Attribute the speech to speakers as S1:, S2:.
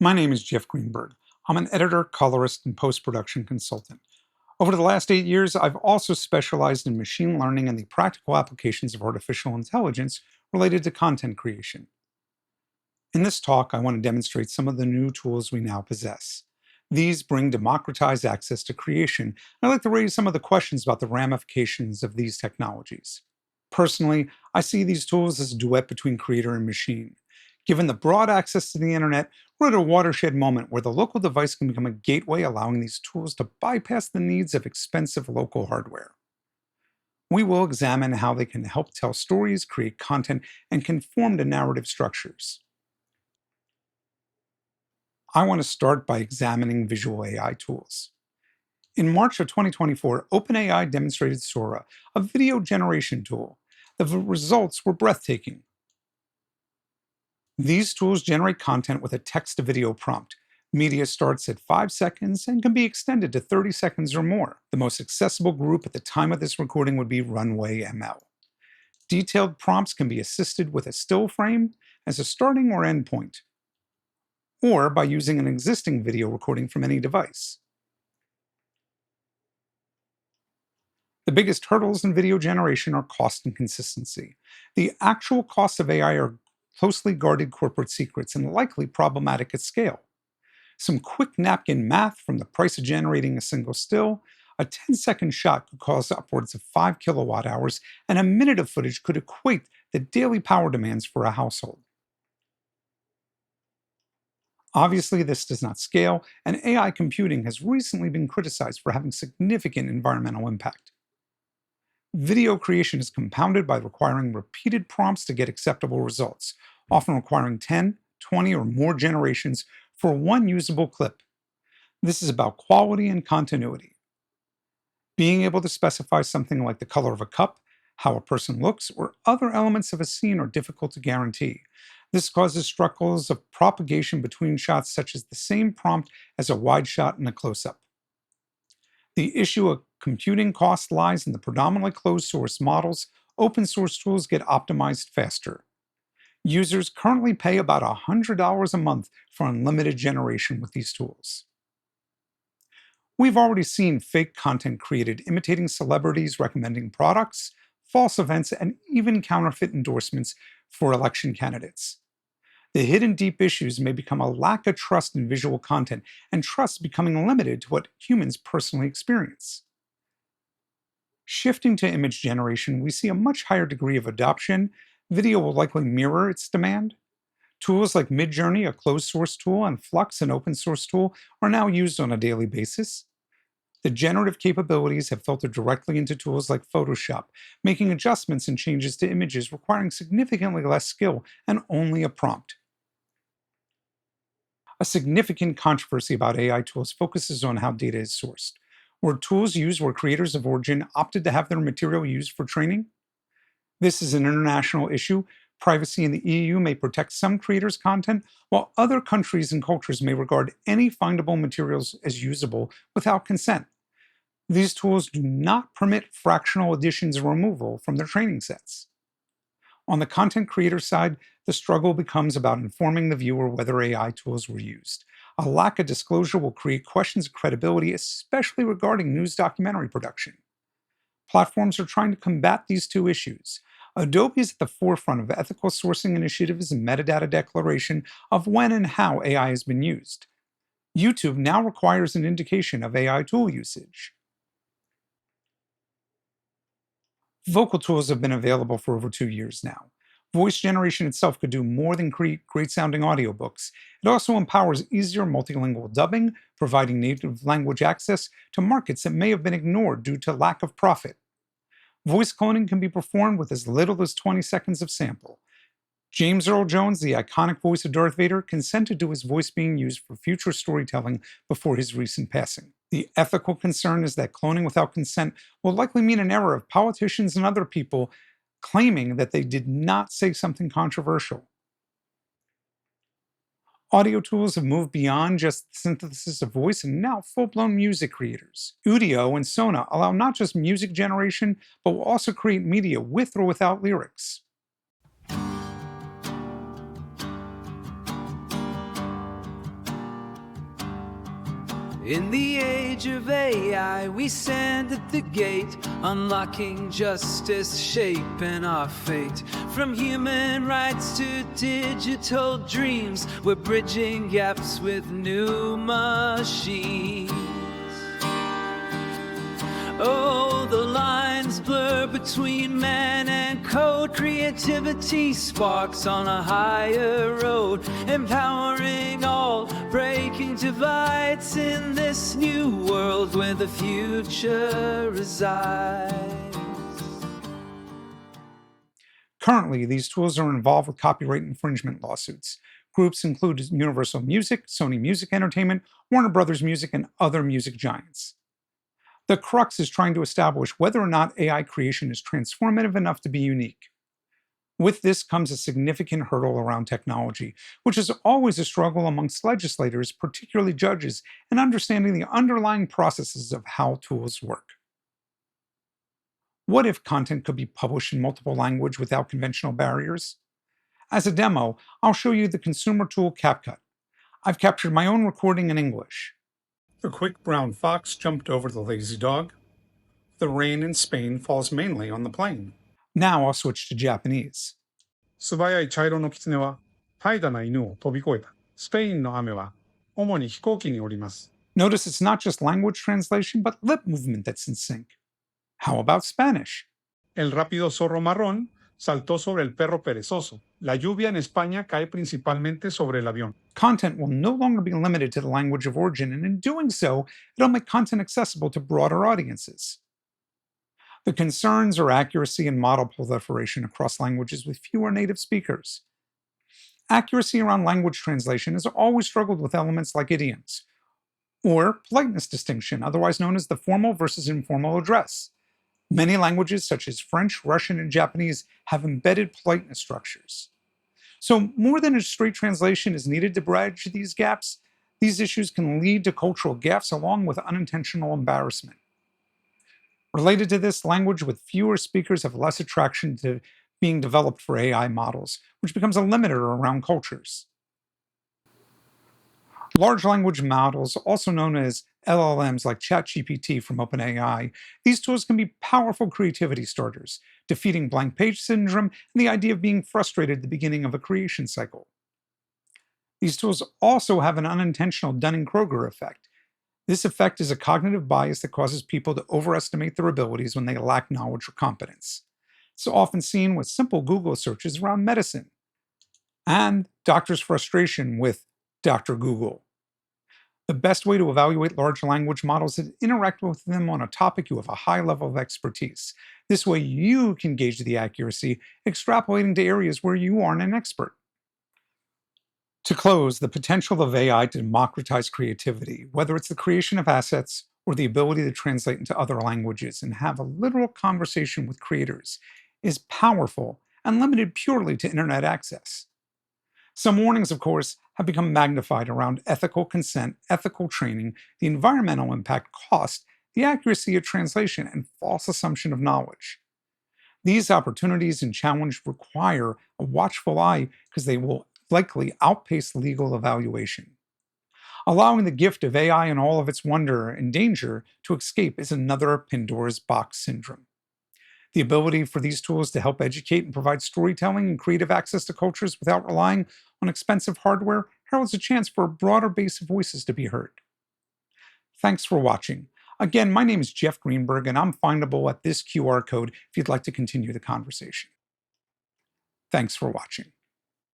S1: My name is Jeff Greenberg. I'm an editor, colorist, and post-production consultant. Over the last 8 years, I've also specialized in machine learning and the practical applications of artificial intelligence related to content creation. In this talk, I want to demonstrate some of the new tools we now possess. These bring democratized access to creation. I'd like to raise some of the questions about the ramifications of these technologies. Personally, I see these tools as a duet between creator and machine. Given the broad access to the internet, we're at a watershed moment where the local device can become a gateway, allowing these tools to bypass the needs of expensive local hardware. We will examine how they can help tell stories, create content, and conform to narrative structures. I want to start by examining visual AI tools. In March of 2024, OpenAI demonstrated Sora, a video generation tool. The results were breathtaking. These tools generate content with a text to video prompt. Media starts at 5 seconds and can be extended to 30 seconds or more. The most accessible group at the time of this recording would be Runway ML. Detailed prompts can be assisted with a still frame as a starting or end point, or by using an existing video recording from any device. The biggest hurdles in video generation are cost and consistency. The actual costs of AI are closely guarded corporate secrets and likely problematic at scale. Some quick napkin math from the price of generating a single still: a 10-second shot could cost upwards of 5 kilowatt hours, and a minute of footage could equate the daily power demands for a household. Obviously, this does not scale, and AI computing has recently been criticized for having significant environmental impact. Video creation is compounded by requiring repeated prompts to get acceptable results, often requiring 10, 20, or more generations for one usable clip. This is about quality and continuity. Being able to specify something like the color of a cup, how a person looks, or other elements of a scene are difficult to guarantee. This causes struggles of propagation between shots, such as the same prompt as a wide shot and a close-up. The issue of computing cost lies in the predominantly closed source models. Open source tools get optimized faster. Users currently pay about $100 a month for unlimited generation with these tools. We've already seen fake content created imitating celebrities recommending products, false events, and even counterfeit endorsements for election candidates. The hidden deep issues may become a lack of trust in visual content, and trust becoming limited to what humans personally experience. Shifting to image generation, we see a much higher degree of adoption. Video will likely mirror its demand. Tools like Midjourney, a closed source tool, and Flux, an open source tool, are now used on a daily basis. The generative capabilities have filtered directly into tools like Photoshop, making adjustments and changes to images requiring significantly less skill and only a prompt. A significant controversy about AI tools focuses on how data is sourced. Were tools used where creators of origin opted to have their material used for training? This is an international issue. Privacy in the EU may protect some creators' content, while other countries and cultures may regard any findable materials as usable without consent. These tools do not permit fractional additions or removal from their training sets. On the content creator side, the struggle becomes about informing the viewer whether AI tools were used. A lack of disclosure will create questions of credibility, especially regarding news documentary production. Platforms are trying to combat these two issues. Adobe is at the forefront of ethical sourcing initiatives and metadata declaration of when and how AI has been used. YouTube now requires an indication of AI tool usage. Vocal tools have been available for over 2 years now. Voice generation itself could do more than create great sounding audiobooks. It also empowers easier multilingual dubbing, providing native language access to markets that may have been ignored due to lack of profit. Voice cloning can be performed with as little as 20 seconds of sample. James Earl Jones, the iconic voice of Darth Vader, consented to his voice being used for future storytelling before his recent passing. The ethical concern is that cloning without consent will likely mean an error of politicians and other people claiming that they did not say something controversial. Audio tools have moved beyond just synthesis of voice and now full-blown music creators. Udio and Sona allow not just music generation, but will also create media with or without lyrics.
S2: In the age of AI, we stand at the gate, unlocking justice, shaping our fate. From human rights to digital dreams, we're bridging gaps with new machines. Oh, the lines blur between man and code. Creativity sparks on a higher road, empowering all, breaking divides in this new world where the future resides.
S1: Currently, these tools are involved with copyright infringement lawsuits. Groups include Universal Music, Sony Music Entertainment, Warner Brothers Music, and other music giants. The crux is trying to establish whether or not AI creation is transformative enough to be unique. With this comes a significant hurdle around technology, which is always a struggle amongst legislators, particularly judges, in understanding the underlying processes of how tools work. What if content could be published in multiple languages without conventional barriers? As a demo, I'll show you the consumer tool CapCut. I've captured my own recording in English. The quick brown fox jumped over the lazy dog. The rain in Spain falls mainly on the plain. Now I'll switch to Japanese.
S3: 素早い茶色の狐は怠惰な犬を飛び越えた。スペインの雨は主に飛行機におります。
S1: Notice it's not just language translation, but lip movement that's in sync. How about Spanish?
S3: El rápido zorro marrón saltó sobre el perro perezoso. La lluvia en España cae principalmente sobre el avión.
S1: Content will no longer be limited to the language of origin, and in doing so, it'll make content accessible to broader audiences. The concerns are accuracy and model proliferation across languages with fewer native speakers. Accuracy around language translation has always struggled with elements like idioms, or politeness distinction, otherwise known as the formal versus informal address. Many languages, such as French, Russian, and Japanese, have embedded politeness structures. So, more than a straight translation is needed to bridge these gaps. These issues can lead to cultural gaps along with unintentional embarrassment. Related to this, language with fewer speakers have less attraction to being developed for AI models, which becomes a limiter around cultures. Large language models, also known as LLMs like ChatGPT from OpenAI, these tools can be powerful creativity starters, defeating blank page syndrome and the idea of being frustrated at the beginning of a creation cycle. These tools also have an unintentional Dunning-Kruger effect. This effect is a cognitive bias that causes people to overestimate their abilities when they lack knowledge or competence. It's often seen with simple Google searches around medicine, and doctors' frustration with Dr. Google. The best way to evaluate large language models is to interact with them on a topic you have a high level of expertise. This way you can gauge the accuracy, extrapolating to areas where you aren't an expert. To close, the potential of AI to democratize creativity, whether it's the creation of assets or the ability to translate into other languages and have a literal conversation with creators, is powerful and limited purely to internet access. Some warnings, of course, have become magnified around ethical consent, ethical training, the environmental impact, cost, the accuracy of translation, and false assumption of knowledge. These opportunities and challenges require a watchful eye because they will likely outpace legal evaluation. Allowing the gift of AI and all of its wonder and danger to escape is another Pandora's box syndrome. The ability for these tools to help educate and provide storytelling and creative access to cultures without relying on expensive hardware heralds a chance for a broader base of voices to be heard. Thanks for watching. Again, my name is Jeff Greenberg, and I'm findable at this QR code if you'd like to continue the conversation. Thanks for watching.